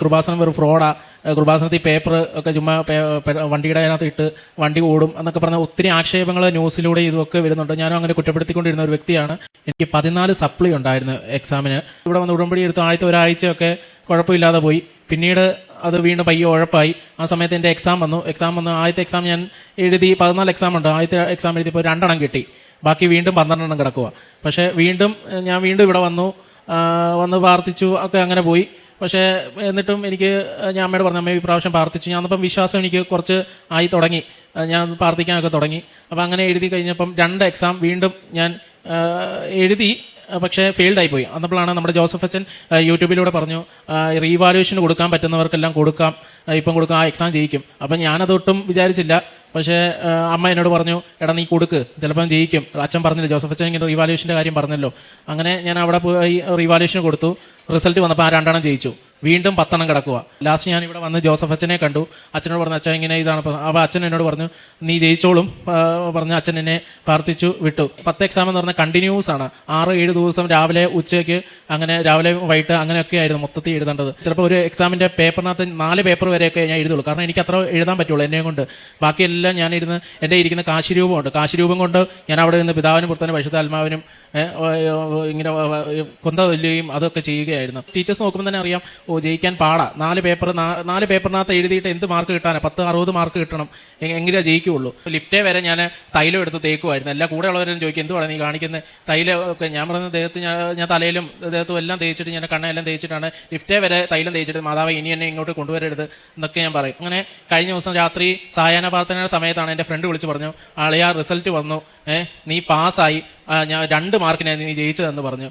കൃപാസനം വെറും ഫ്രോഡാ, കൃപാസനത്തിൽ പേപ്പർ ഒക്കെ ചുമ്മാ വണ്ടിയുടെ അതിനകത്ത് ഇട്ട് വണ്ടി ഓടും എന്നൊക്കെ പറഞ്ഞ ഒത്തിരി ആക്ഷേപങ്ങൾ ന്യൂസിലൂടെ ഇതൊക്കെ വരുന്നുണ്ട്. ഞാനും അങ്ങനെ കുറ്റപ്പെടുത്തിക്കൊണ്ടിരുന്ന ഒരു വ്യക്തിയാണ്. എനിക്ക് 14 സപ്ലി ഉണ്ടായിരുന്നു എക്സാമിന്. ഇവിടെ വന്ന് ഉടമ്പടി എടുത്ത് ആദ്യത്തെ ഒരാഴ്ചയൊക്കെ കുഴപ്പമില്ലാതെ പോയി. പിന്നീട് അത് വീണ്ടും പയ്യെ ഉഴപ്പായി. ആ സമയത്ത് എൻ്റെ എക്സാം വന്നു. ആദ്യത്തെ എക്സാം ഞാൻ എഴുതി. 14 എക്സാം ഉണ്ട്. ആദ്യത്തെ എക്സാം എഴുതിയപ്പോൾ 2 എണ്ണം കിട്ടി. ബാക്കി വീണ്ടും 12 എണ്ണം കിടക്കുക. പക്ഷേ ഞാൻ വീണ്ടും ഇവിടെ വന്ന് പ്രാർത്ഥിച്ചു ഒക്കെ അങ്ങനെ പോയി. പക്ഷേ എന്നിട്ടും ഞാൻ അമ്മയോട് പറഞ്ഞു, അമ്മ ഈ പ്രാവശ്യം പ്രാർത്ഥിച്ചു. ഞാനപ്പം വിശ്വാസം എനിക്ക് കുറച്ച് ആയി തുടങ്ങി. ഞാൻ പ്രാർത്ഥിക്കാനൊക്കെ തുടങ്ങി. അപ്പം അങ്ങനെ എഴുതി കഴിഞ്ഞപ്പം 2 എക്സാം വീണ്ടും ഞാൻ എഴുതി. പക്ഷേ ഫെയിൽഡ് ആയിപ്പോയി. അന്നപ്പോഴാണ് നമ്മുടെ ജോസഫ് അച്ഛൻ യൂട്യൂബിലൂടെ പറഞ്ഞു, റീവാലുവേഷന് കൊടുക്കാൻ പറ്റുന്നവർക്കെല്ലാം കൊടുക്കാം, ഇപ്പം കൊടുക്കാം, ആ എക്സാം ജയിക്കും. അപ്പം ഞാനതൊട്ടും വിചാരിച്ചില്ല. പക്ഷേ അമ്മ എന്നോട് പറഞ്ഞു, എടാ നീ കൊടുക്ക്, ചിലപ്പം ജയിക്കും. അച്ഛൻ പറഞ്ഞില്ല, ജോസഫ് അച്ഛൻ ഇങ്ങനെ റീവാലുവേഷൻ്റെ കാര്യം പറഞ്ഞല്ലോ. അങ്ങനെ ഞാൻ അവിടെ പോയി റീവാലുവേഷൻ കൊടുത്തു. റിസൾട്ട് വന്നപ്പോൾ ആ 2 എണ്ണം ജയിച്ചു. വീണ്ടും 10 എണ്ണം കിടക്കുക. ലാസ്റ്റ് ഞാൻ ഇവിടെ വന്ന് ജോസഫ് അച്ഛനെ കണ്ടു. അച്ഛനോട് പറഞ്ഞു, അച്ഛൻ ഇങ്ങനെ ഇതാണ്. അപ്പോൾ അച്ഛൻ എന്നോട് പറഞ്ഞു, നീ ജയിച്ചോളും പറഞ്ഞ് അച്ഛൻ എന്നെ പ്രാർത്ഥിച്ചു വിട്ടു. 10 എക്സാം എന്ന് പറഞ്ഞാൽ കണ്ടിന്യൂസ് ആണ്. 6-7 ദിവസം രാവിലെ ഉച്ചയ്ക്ക് അങ്ങനെ രാവിലെ വൈകിട്ട് അങ്ങനെയൊക്കെ ആയിരുന്നു മൊത്തത്തിൽ എഴുതേണ്ടത്. ചിലപ്പോൾ ഒരു എക്സാമിന്റെ പേപ്പറിനകത്ത് 4 പേപ്പർ വരെയൊക്കെ ഞാൻ എഴുതുള്ളൂ. കാരണം എനിക്ക് അത്ര എഴുതാൻ പറ്റുള്ളൂ എന്നെ കൊണ്ട്. ബാക്കിയെല്ലാം ഞാൻ എൻ്റെ ഇരിക്കുന്ന കാശിരൂപമുണ്ട്. കാശിരൂപം കൊണ്ട് ഞാൻ അവിടെ നിന്ന് പിതാവിനും പുത്രനും പരിശുദ്ധാത്മാവിനും ഇങ്ങനെ കൊന്ത തല്ലുകയും അതൊക്കെ ചെയ്യുകയായിരുന്നു. ടീച്ചേഴ്സ് നോക്കുമ്പോൾ തന്നെ അറിയാം, ജയിക്കാൻ പാടാ. 4 പേപ്പറിനകത്ത് എഴുതിയിട്ട് എന്ത് മാർക്ക് കിട്ടാനാ? 10-60 മാർക്ക് കിട്ടണം, എങ്കിലേ ജയിക്കുകയുള്ളൂ. ലിഫ്റ്റേ വരെ ഞാൻ തൈലം എടുത്ത് തേക്കുമായിരുന്നു. എല്ലാ കൂടെ ഉള്ളവരും ചോദിക്കും, എന്തുവാണ് നീ കാണിക്കുന്നത് തൈലം ഒക്കെ? ഞാൻ പറഞ്ഞ ദേഹത്ത് ഞാൻ തലയിലും ദേഹത്തും എല്ലാം തേച്ചിട്ട്, ഞാൻ കണ്ണെല്ലാം തേച്ചിട്ടാണ് ലിഫ്റ്റേ വരെ തൈലം തേച്ചിട്ട്, മാതാവ് ഇനി എന്നെ ഇങ്ങോട്ട് കൊണ്ടുവരരുത് എന്നൊക്കെ ഞാൻ പറയും. അങ്ങനെ കഴിഞ്ഞ ദിവസം രാത്രി സായാഹ്ന പ്രാർത്ഥനയുടെ സമയത്താണ് എൻ്റെ ഫ്രണ്ട് വിളിച്ച് പറഞ്ഞു, ആളെയാ റിസൾട്ട് വന്നു, നീ പാസ്സായി, ഞാൻ 2 മാർക്കിനായിരുന്നു നീ ജയിച്ചതെന്ന് പറഞ്ഞു.